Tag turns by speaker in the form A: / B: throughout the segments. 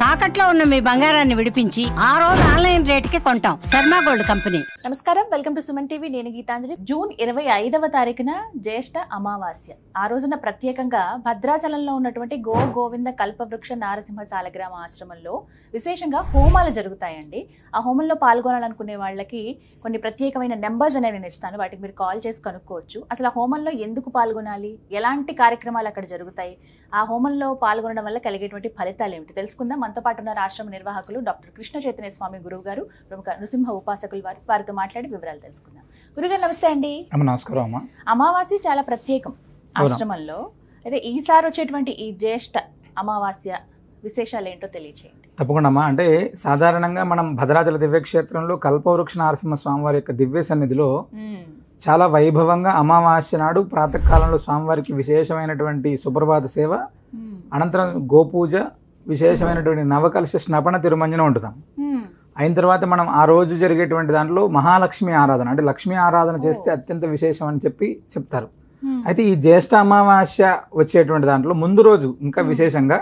A: తాకట్లో ఉన్న మీ బంగారాన్ని విడిపించి ఆ రోజు ఆన్లైన్ రేటుకి కొంటాం. Sharma gold company.
B: నమస్కారం, వెల్కమ్ టు సుమన్ టీవీ. నేను గీతాంజలి. జూన్ 25వ తారీఖున జ్యేష్ఠ అమావాస్య. ఆ రోజున ప్రత్యేకంగా భద్రాచలంలో ఉన్నటువంటి గోవింద కల్పవృక్ష నారసింహ సాలగ్రామ ఆశ్రమంలో విశేషంగా హోమాలు జరుగుతాయండి. ఆ హోమంలో పాల్గొనాలనుకునే వాళ్ళకి కొన్ని ప్రత్యేకమైన నెంబర్స్ అనేవి నేను ఇస్తాను. వాటికి మీరు కాల్ చేసి కనుక్కోవచ్చు. అసలు ఆ హోమంలో ఎందుకు పాల్గొనాలి, ఎలాంటి కార్యక్రమాలు అక్కడ జరుగుతాయి, ఆ హోమంలో పాల్గొనడం వల్ల కలిగేటువంటి ఫలితాలు ఏమిటి తెలుసుకుందాం. మనతో పాటు ఉన్న ఆశ్రమ నిర్వాహకులు డాక్టర్ కృష్ణ చైతన్య స్వామి గురువు గారు, ప్రముఖ నృసింహ ఉపాసకులు వారితో మాట్లాడి వివరాలు తెలుసుకుందాం. గురుగారు నమస్తే అండి.
C: నమస్కారం అమ్మా.
B: అమావాస్య చాలా ప్రత్యేకం ఆశ్రమంలో. అయితే ఈసారి వచ్చేటువంటి ఈ జ్యేష్ఠ అమావాస్య విశేషాలు ఏంటో తెలియచేయండి.
C: తప్పకుండా అమ్మా. అంటే సాధారణంగా మనం భద్రాచల దివ్యక్షేత్రంలో కల్పవృక్ష నరసింహ స్వామివారి యొక్క దివ్య సన్నిధిలో చాలా వైభవంగా అమావాస్య నాడు ప్రాతకాలంలో స్వామివారికి విశేషమైనటువంటి సుప్రభాత సేవ, అనంతరం గోపూజ, విశేషమైనటువంటి నవకలశ స్నపన తిరుమంజనం ఉంటున్నాం. అయిన తర్వాత మనం ఆ రోజు జరిగేటువంటి దాంట్లో మహాలక్ష్మి ఆరాధన, అంటే లక్ష్మీ ఆరాధన చేస్తే అత్యంత విశేషం అని చెప్తారు. అయితే ఈ జ్యేష్ఠ అమావాస్య వచ్చేటువంటి దాంట్లో ముందు రోజు ఇంకా విశేషంగా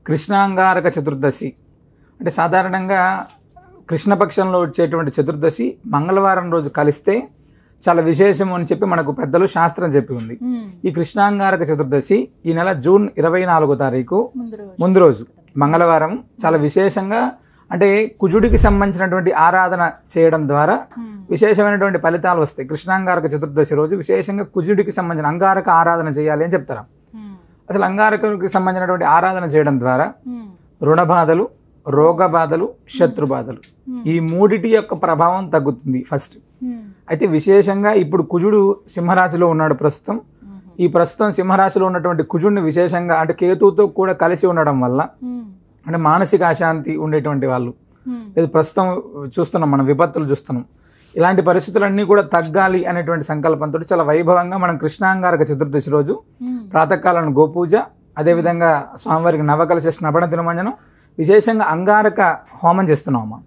C: కృష్ణాంగారక చతుర్దశి, అంటే సాధారణంగా కృష్ణపక్షంలో వచ్చేటువంటి చతుర్దశి మంగళవారం రోజు కలిస్తే చాలా విశేషం అని చెప్పి మనకు పెద్దలు శాస్త్రం చెప్పి ఉంది. ఈ కృష్ణాంగారక చతుర్దశి ఈ నెల జూన్ 24వ తారీఖు ముందు రోజు మంగళవారం చాలా విశేషంగా, అంటే కుజుడికి సంబంధించినటువంటి ఆరాధన చేయడం ద్వారా విశేషమైనటువంటి ఫలితాలు వస్తాయి. కృష్ణాంగారక చతుర్దశి రోజు విశేషంగా కుజుడికి సంబంధించిన అంగారక ఆరాధన చేయాలి అని చెప్తారు. అసలు అంగారకుడికి సంబంధించినటువంటి ఆరాధన చేయడం ద్వారా రుణ బాధలు, రోగ బాధలు, శత్రు బాధలు ఈ మూడిటి యొక్క ప్రభావం తగ్గుతుంది ఫస్ట్. అయితే విశేషంగా ఇప్పుడు కుజుడు సింహరాశిలో ఉన్నాడు ప్రస్తుతం. ఈ ప్రస్తుతం సింహరాశిలో ఉన్నటువంటి కుజుడిని విశేషంగా, అంటే కేతువుతో కూడా కలిసి ఉండడం వల్ల, అంటే మానసిక అశాంతి ఉండేటువంటి వాళ్ళు, ఇది ప్రస్తుతం చూస్తున్నాం, మనం విపత్తులు చూస్తున్నాం. ఇలాంటి పరిస్థితులన్నీ కూడా తగ్గాలి అనేటువంటి సంకల్పంతో చాలా వైభవంగా మనం కృష్ణాంగారక చతుర్దశి రోజు ప్రాతకాలను గోపూజ, అదేవిధంగా స్వామివారికి నవకలశ స్నపన తిరుమంజనం, విశేషంగా అంగారక హోమం చేస్తున్నామమ్మా.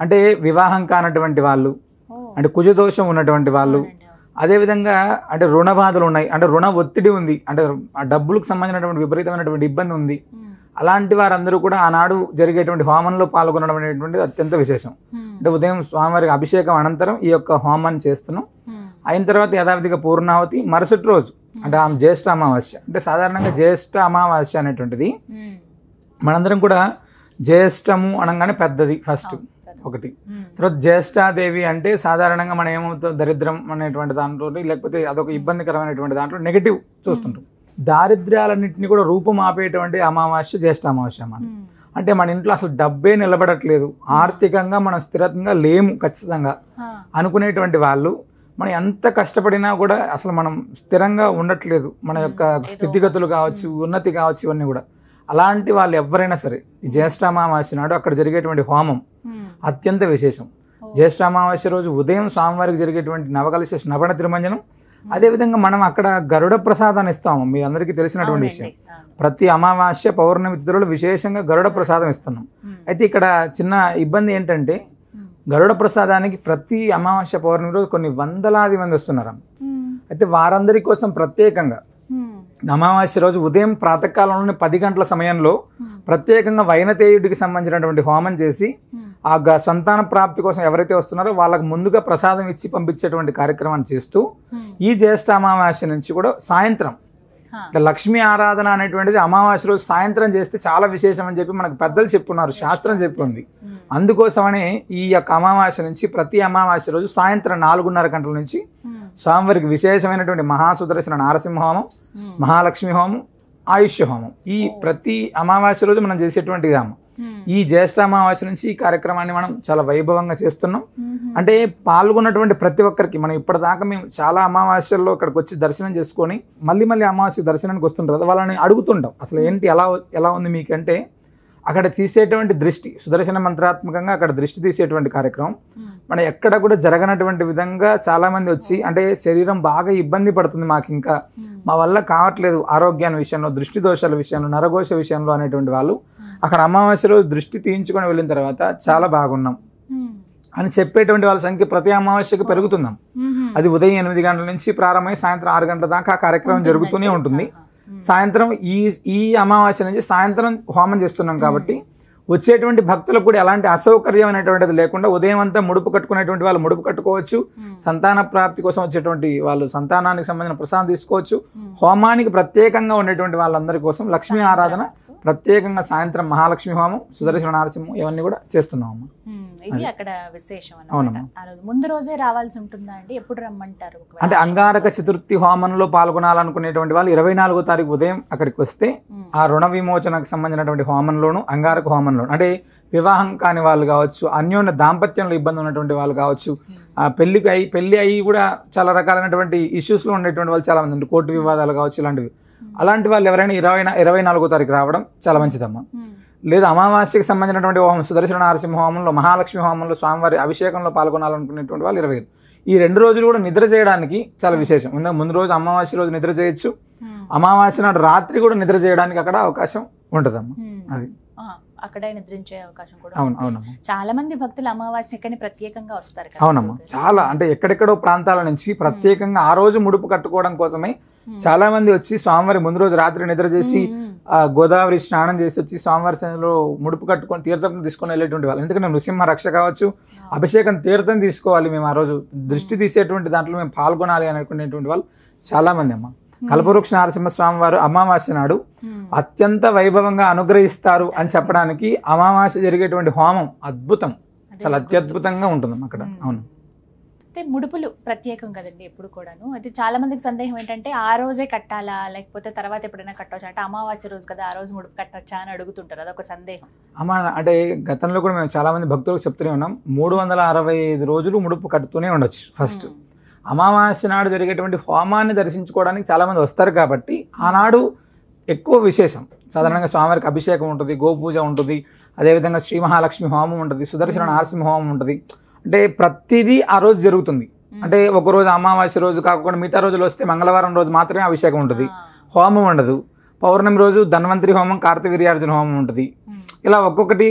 C: అంటే వివాహం కానటువంటి వాళ్ళు, అంటే కుజదోషం ఉన్నటువంటి వాళ్ళు, అదేవిధంగా అంటే రుణ బాధలు ఉన్నాయి, అంటే రుణ ఒత్తిడి ఉంది, అంటే ఆ డబ్బులకు సంబంధించినటువంటి విపరీతమైనటువంటి ఇబ్బంది ఉంది, అలాంటి వారందరూ కూడా ఆనాడు జరిగేటువంటి హోమంలో పాల్గొనడం అనేటువంటిది అత్యంత విశేషం. అంటే ఉదయం స్వామివారికి అభిషేకం అనంతరం ఈ యొక్క హోమాన్ని చేస్తున్నాం. అయిన తర్వాత యథావిధిగా పూర్ణావతి, మరుసటి రోజు అంటే ఆ జ్యేష్ఠ అమావాస్య. అంటే సాధారణంగా జ్యేష్ఠ అమావాస్య అనేటువంటిది మనందరం కూడా జ్యేష్ఠము అనగానే పెద్దది ఫస్ట్ ఒకటి. తర్వాత జ్యేష్ఠాదేవి అంటే సాధారణంగా మనం ఏమవుతుంది, దరిద్రం అనేటువంటి దాంట్లో, లేకపోతే అదొక ఇబ్బందికరమైనటువంటి దాంట్లో నెగిటివ్ చూస్తుంటాం. దారిద్ర్యాలన్నింటినీ కూడా రూపం ఆపేటువంటి అమావాస్య జ్యేష్ఠ అమావాస్య. అంటే మన ఇంట్లో అసలు డబ్బే నిలబడట్లేదు, ఆర్థికంగా మనం స్థిరంగా లేము ఖచ్చితంగా అనుకునేటువంటి వాళ్ళు, మనం ఎంత కష్టపడినా కూడా అసలు మనం స్థిరంగా ఉండట్లేదు, మన యొక్క స్థితిగతులు కావచ్చు, ఉన్నతి కావచ్చు, ఇవన్నీ కూడా. అలాంటి వాళ్ళు ఎవరైనా సరే ఈ జ్యేష్ఠ అమావాస్య నాడు అక్కడ జరిగేటువంటి హోమం అత్యంత విశేషం. జ్యేష్ఠ అమావాస్య రోజు ఉదయం స్వామివారికి జరిగేటువంటి నవకలశ స్నపన తిరుమంజనం, అదేవిధంగా మనం అక్కడ గరుడ ప్రసాదాన్ని ఇస్తాము. మీ అందరికీ తెలిసినటువంటి విషయం, ప్రతి అమావాస్య పౌర్ణమి తిథులలో విశేషంగా గరుడ ప్రసాదం ఇస్తున్నాం. అయితే ఇక్కడ చిన్న ఇబ్బంది ఏంటంటే, గరుడ ప్రసాదానికి ప్రతి అమావాస్య పౌర్ణమి రోజు కొన్ని వందలాది మంది వస్తున్నారు. అయితే వారందరి కోసం ప్రత్యేకంగా అమావాస్య రోజు ఉదయం ప్రాతకాలంలోని 10 గంటల సమయంలో ప్రత్యేకంగా వైనతేయుడికి సంబంధించినటువంటి హోమం చేసి ఆ సంతాన ప్రాప్తి కోసం ఎవరైతే వస్తున్నారో వాళ్ళకు ముందుగా ప్రసాదం ఇచ్చి పంపించేటువంటి కార్యక్రమాన్ని చేస్తూ ఈ జ్యేష్ఠ అమావాస్య నుంచి కూడా సాయంత్రం అంటే లక్ష్మీ ఆరాధన అనేటువంటిది అమావాస్య రోజు సాయంత్రం చేస్తే చాలా విశేషం అని చెప్పి మనకు పెద్దలు చెప్పున్నారు, శాస్త్రం చెప్పింది. అందుకోసమనే ఈ యొక్క అమావాస్య నుంచి ప్రతి అమావాస్య రోజు సాయంత్రం 4:30 గంటల నుంచి స్వామివారికి విశేషమైనటువంటి మహాసుదర్శన నారసింహ హోమం, మహాలక్ష్మి హోమం, ఆయుష్య హోమం ఈ ప్రతి అమావాస్య రోజు మనం చేసేటువంటి హోమం. ఈ జ్యేష్ఠ అమావాస్య నుంచి ఈ కార్యక్రమాన్ని మనం చాలా వైభవంగా చేస్తున్నాం. అంటే పాల్గొన్నటువంటి ప్రతి ఒక్కరికి మనం ఇప్పటిదాకా మేము చాలా అమావాస్యల్లో ఇక్కడికి వచ్చి దర్శనం చేసుకొని మళ్ళీ అమావాస్య దర్శనానికి వస్తుంటారు కదా, వాళ్ళని అడుగుతుంటాం అసలు ఏంటి ఎలా ఉంది మీకంటే, అక్కడ తీసేటువంటి దృష్టి సుదర్శన మంత్రాత్మకంగా అక్కడ దృష్టి తీసేటువంటి కార్యక్రమం మనం ఎక్కడ కూడా జరగనటువంటి విధంగా చాలా మంది వచ్చి, అంటే శరీరం బాగా ఇబ్బంది పడుతుంది, మాకు ఇంకా మా వల్ల కావట్లేదు ఆరోగ్యాన్ని విషయంలో, దృష్టి దోషాల విషయంలో, నరఘోష విషయంలో అనేటువంటి వాళ్ళు అక్కడ అమావాస్యలో దృష్టి తీయించుకొని వెళ్ళిన తర్వాత చాలా బాగున్నాం అని చెప్పేటువంటి వాళ్ళ సంఖ్య ప్రతి అమావాస్యకు పెరుగుతున్నాం. అది ఉదయం 8 గంటల నుంచి ప్రారంభమై సాయంత్రం 6 గంటల దాకా ఆ కార్యక్రమం జరుగుతూనే ఉంటుంది. సాయంత్రం ఈ అమావాస్య నుంచి సాయంత్రం హోమం చేస్తున్నాం కాబట్టి వచ్చేటువంటి భక్తులకు కూడా ఎలాంటి అసౌకర్యం అనేటువంటిది లేకుండా ఉదయం అంతా ముడుపు కట్టుకునేటువంటి వాళ్ళు ముడుపు కట్టుకోవచ్చు, సంతాన ప్రాప్తి కోసం వచ్చేటువంటి వాళ్ళు సంతానానికి సంబంధించిన ప్రసాదం తీసుకోవచ్చు. హోమానికి ప్రత్యేకంగా ఉండేటువంటి వాళ్ళందరి కోసం లక్ష్మీ ఆరాధన ప్రత్యేకంగా సాయంత్రం మహాలక్ష్మి హోమం, సుదర్శన నరసింహం ఇవన్నీ కూడా చేస్తున్నాం.
B: ఇది అక్కడ విశేషం అన్నమాట. ఆ రోజు ముందు రోజే రావాల్సి ఉంటుందా అండి? ఎప్పుడు రమ్మంటారు?
C: అంటే అంగారక చతుర్థి హోమంలో పాల్గొనాలనుకునేటువంటి వాళ్ళు 24వ తారీఖు ఉదయం అక్కడికి వస్తే ఆ రుణ విమోచనకు సంబంధించినటువంటి హోమంలోను, అంగారక హోమంలోను, అంటే వివాహం కాని వాళ్ళు కావచ్చు, అన్యోన్య దాంపత్యంలో ఇబ్బంది ఉన్నటువంటి వాళ్ళు కావచ్చు, ఆ పెళ్లి అయ్యి కూడా చాలా రకాలైనటువంటి ఇష్యూస్లో ఉండేటువంటి వాళ్ళు చాలా మంది, కోర్టు వివాదాలు కావచ్చు, ఇలాంటివి. అలాంటి వాళ్ళు ఎవరైనా 24వ తారీఖు రావడం చాలా మంచిదమ్మా. లేదా అమావాస్యకి సంబంధించినటువంటి హోమం, సుదర్శన నరసింహ హోమంలో, మహాలక్ష్మి హోమంలో స్వామివారి అభిషేకంలో పాల్గొనాలనుకునేటువంటి వాళ్ళు 25. ఈ 2 రోజులు కూడా నిద్ర చేయడానికి చాలా విశేషం. ముందు రోజు అమావాస్య రోజు నిద్ర చేయొచ్చు, అమావాస్య నాడు రాత్రి కూడా నిద్ర చేయడానికి అక్కడ అవకాశం ఉంటుందమ్మా. అది
B: అక్కడే నిద్రించే అవకాశం కూడా.
C: అవునమ్మా.
B: చాలా మంది భక్తులు అమావాస్యకని ప్రత్యేకంగా వస్తారు కదా.
C: అవునమ్మా, చాలా అంటే ఎక్కడెక్కడో ప్రాంతాల నుంచి ప్రత్యేకంగా ఆ రోజు ముడుపు కట్టుకోవడం కోసమే చాలా మంది వచ్చి స్వామివారి ముందు రోజు రాత్రి నిద్ర చేసి గోదావరి స్నానం చేసి వచ్చి స్వామివారి సన్నిధిలో ముడుపు కట్టుకొని తీర్థం తీసుకొని వెళ్ళేటువంటి వాళ్ళు. ఎందుకంటే నృసింహ రక్ష కావచ్చు, అభిషేకం తీర్థం తీసుకోవాలి మేము ఆ రోజు, దృష్టి తీసేటువంటి దాంట్లో మేము పాల్గొనాలి అనుకునేటువంటి వాళ్ళు చాలా మంది అమ్మ. కల్పవృక్ష నరసింహస్వామి వారు అమావాస్య నాడు అత్యంత వైభవంగా అనుగ్రహిస్తారు అని చెప్పడానికి అమావాస్య జరిగేటువంటి హోమం అద్భుతం, చాలా అత్యద్భుతంగా ఉంటుంది అక్కడ. అవును.
B: అయితే ముడుపులు ప్రత్యేకం కదండి ఎప్పుడు కూడాను. అయితే చాలా మందికి సందేహం ఏంటంటే ఆ రోజే కట్టాలా లేకపోతే తర్వాత ఎప్పుడైనా కట్టవచ్చా, అంటే అమావాస్య రోజు కదా ఆ రోజు ముడుపు కట్టొచ్చా అని అడుగుతుంటారు, అదొక సందేహం.
C: అమ్మా అంటే గతంలో కూడా మేము చాలా మంది భక్తులకు చెప్తూనే ఉన్నాం, 365 రోజులు ముడుపు కట్టుతూనే ఉండొచ్చు. ఫస్ట్ అమావాస్య నాడు జరిగేటువంటి హోమాన్ని దర్శించుకోవడానికి చాలా మంది వస్తారు కాబట్టి ఆనాడు ఎక్కువ విశేషం. సాధారణంగా స్వామివారికి అభిషేకం ఉంటుంది, గోపూజ ఉంటుంది, అదేవిధంగా శ్రీ మహాలక్ష్మి హోమం ఉంటుంది, సుదర్శన నరసింహ హోమం ఉంటుంది. అంటే ప్రతిదీ ఆ రోజు జరుగుతుంది. అంటే ఒకరోజు అమావాస్య రోజు కాకుండా మిగతా రోజులు వస్తే మంగళవారం రోజు మాత్రమే అభిషేకం ఉంటుంది, హోమం ఉండదు. పౌర్ణమి రోజు ధన్వంతరి హోమం, కార్తవీర్యార్జున హోమం ఉంటుంది. ఇలా ఒక్కొక్కటి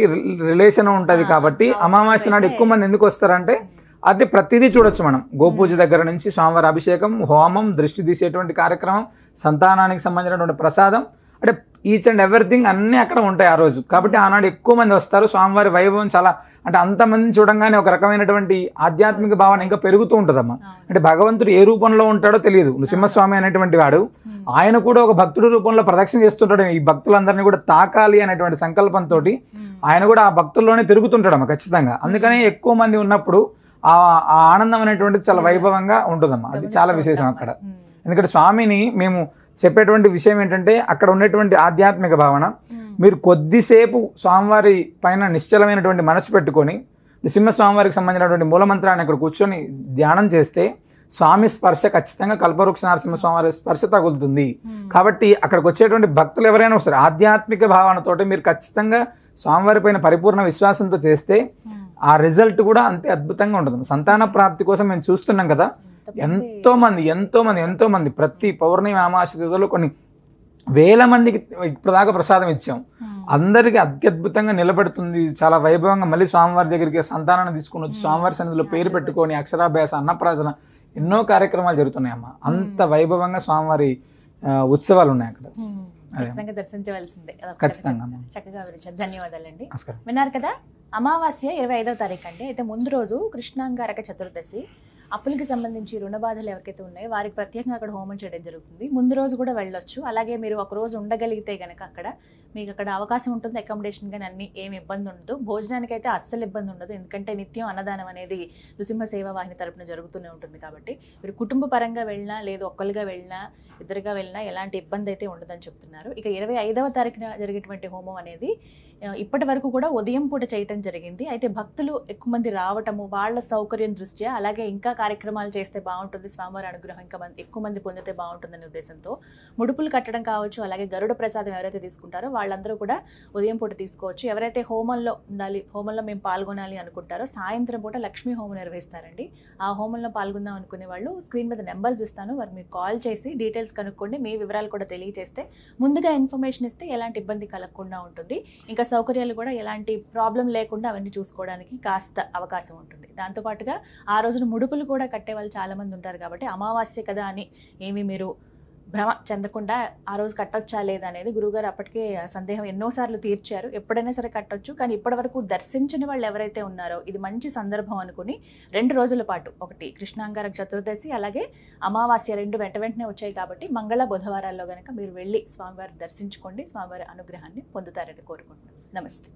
C: రిలేషన్ ఉంటుంది. కాబట్టి అమావాస్య నాడు ఎక్కువ మంది ఎందుకు వస్తారంటే అంటే ప్రతిదీ చూడొచ్చు మనం. గోపూజ దగ్గర నుంచి స్వామివారి అభిషేకం, హోమం, దృష్టి తీసేటువంటి కార్యక్రమం, సంతానానికి సంబంధించినటువంటి ప్రసాదం, అంటే ఈచ్ అండ్ ఎవ్రీథింగ్ అన్నీ అక్కడ ఉంటాయి ఆ రోజు. కాబట్టి ఆనాడు ఎక్కువ మంది వస్తారు. స్వామివారి వైభవం చాలా, అంటే అంతమందిని చూడంగానే ఒక రకమైనటువంటి ఆధ్యాత్మిక భావన ఇంకా పెరుగుతూ ఉంటుందమ్మా. అంటే భగవంతుడు ఏ రూపంలో ఉంటాడో తెలియదు. నృసింహస్వామి అనేటువంటి వాడు ఆయన కూడా ఒక భక్తుడి రూపంలో ప్రదక్షిణ చేస్తుంటాడు. ఈ భక్తులందరినీ కూడా తాకాలి అనేటువంటి సంకల్పంతో ఆయన కూడా ఆ భక్తుల్లోనే తిరుగుతుంటాడమ్మా ఖచ్చితంగా. అందుకనే ఎక్కువ మంది ఉన్నప్పుడు ఆ ఆనందం అనేటువంటిది చాలా వైభవంగా ఉంటుందమ్మా. అది చాలా విశేషం అక్కడ. ఎందుకంటే స్వామిని మేము చెప్పేటువంటి విషయం ఏంటంటే అక్కడ ఉండేటువంటి ఆధ్యాత్మిక భావన, మీరు కొద్దిసేపు స్వామివారి పైన నిశ్చలమైనటువంటి మనసు పెట్టుకొని నృసింహస్వామివారికి సంబంధించినటువంటి మూలమంత్రాన్ని అక్కడ కూర్చొని ధ్యానం చేస్తే స్వామి స్పర్శ ఖచ్చితంగా కల్పవృక్ష నరసింహస్వామి స్పర్శ తగులుతుంది. కాబట్టి అక్కడికి వచ్చేటువంటి భక్తులు ఎవరైనా వస్తారు ఆధ్యాత్మిక భావనతోటి మీరు ఖచ్చితంగా స్వామివారి పైన పరిపూర్ణ విశ్వాసంతో చేస్తే ఆ రిజల్ట్ కూడా అంతే అద్భుతంగా ఉంటుంది. సంతాన ప్రాప్తి కోసం మేము చూస్తున్నాం కదా, ఎంతో మంది ప్రతి పౌర్ణమి అమావాస్య తిథుల్లో కొన్ని వేల మందికి ఇప్పటిదాకా ప్రసాదం ఇచ్చాం. అందరికీ అత్యద్భుతంగా నిలబెడుతుంది. చాలా వైభవంగా మళ్ళీ స్వామివారి దగ్గరికి సంతానాన్ని తీసుకుని వచ్చి స్వామివారి సన్నిధిలో పేరు పెట్టుకొని అక్షరాభ్యాస, అన్నప్రాసన ఎన్నో కార్యక్రమాలు జరుగుతున్నాయమ్మా. అంత వైభవంగా స్వామివారి ఉత్సవాలు ఉన్నాయి అక్కడ.
B: ఖచ్చితంగా దర్శించవలసిందే.
C: ఖచ్చితంగా.
B: చక్కగా వివరించారు, ధన్యవాదాలండి. విన్నారు కదా, అమావాస్య 25వ తారీఖు అండి. అయితే ముందు రోజు కృష్ణాంగారక చతుర్దశి. అప్పులకి సంబంధించి రుణ బాధలు ఎవరికైతే ఉన్నాయో వారికి ప్రత్యేకంగా అక్కడ హోమం చేయడం జరుగుతుంది. ముందు రోజు కూడా వెళ్ళొచ్చు. అలాగే మీరు ఒక రోజు ఉండగలిగితే కనుక అక్కడ మీకు అక్కడ అవకాశం ఉంటుంది. అకామిడేషన్ కానీ అన్ని ఏమి ఇబ్బంది ఉండదు. భోజనానికి అయితే అస్సలు ఇబ్బంది ఉండదు. ఎందుకంటే నిత్యం అన్నదానం అనేది నృసింహ సేవా వాహిని తరపున జరుగుతూనే ఉంటుంది. కాబట్టి మీరు కుటుంబ పరంగా వెళ్ళినా లేదు ఒక్కరుగా వెళ్ళినా ఇద్దరుగా వెళ్ళినా ఎలాంటి ఇబ్బంది అయితే ఉండదని చెప్తున్నారు. ఇక 25వ తారీఖున జరిగేటువంటి హోమం అనేది ఇప్పటి వరకు కూడా ఉదయం పూట చేయటం జరిగింది. అయితే భక్తులు ఎక్కువ మంది రావటము వాళ్ళ సౌకర్యం దృష్ట్యా, అలాగే ఇంకా కార్యక్రమాలు చేస్తే బాగుంటుంది, స్వామివారి అనుగ్రహం ఇంకా ఎక్కువ మంది పొందితే బాగుంటుందనే ఉద్దేశంతో ముడుపులు కట్టడం కావచ్చు, అలాగే గరుడ ప్రసాదం ఎవరైతే తీసుకుంటారో వాళ్ళందరూ కూడా ఉదయం పూట తీసుకోవచ్చు. ఎవరైతే హోమంలో ఉండాలి, హోమంలో మేము పాల్గొనాలి అనుకుంటారో సాయంత్రం పూట లక్ష్మీ హోమం నిర్వహిస్తారండి. ఆ హోమంలో పాల్గొందాం అనుకునే వాళ్ళు స్క్రీన్ మీద నెంబర్స్ ఇస్తాను, వారు మీకు కాల్ చేసి డీటెయిల్స్ కనుక్కోండి. మీ వివరాలు కూడా తెలియజేస్తే ముందుగా ఇన్ఫర్మేషన్ ఇస్తే ఎలాంటి ఇబ్బంది కలగకుండా ఉంటుంది. ఇంకా సౌకర్యాలు కూడా ఎలాంటి ప్రాబ్లం లేకుండా అవన్నీ చూసుకోవడానికి కాస్త అవకాశం ఉంటుంది. దాంతోపాటుగా ఆ రోజున ముడుపులు కూడా కట్టే వాళ్ళు చాలామంది ఉంటారు. కాబట్టి అమావాస్య కదా అని ఏమి మీరు భ్రమ చెందకుండా ఆ రోజు కట్టొచ్చా లేదా అనేది గురువుగారు అప్పటికే సందేహం ఎన్నోసార్లు తీర్చారు. ఎప్పుడైనా సరే కట్టొచ్చు, కానీ ఇప్పటి వరకు దర్శించిన వాళ్ళు ఎవరైతే ఉన్నారో ఇది మంచి సందర్భం అనుకుని 2 రోజుల పాటు, ఒకటి కృష్ణాంగారక చతుర్దశి అలాగే అమావాస్య 2 వెంటనే వచ్చాయి కాబట్టి మంగళ బుధవారాల్లో గనక మీరు వెళ్ళి స్వామివారి దర్శించుకోండి, స్వామివారి అనుగ్రహాన్ని పొందుతారని కోరుకుంటున్నాను. నమస్తే.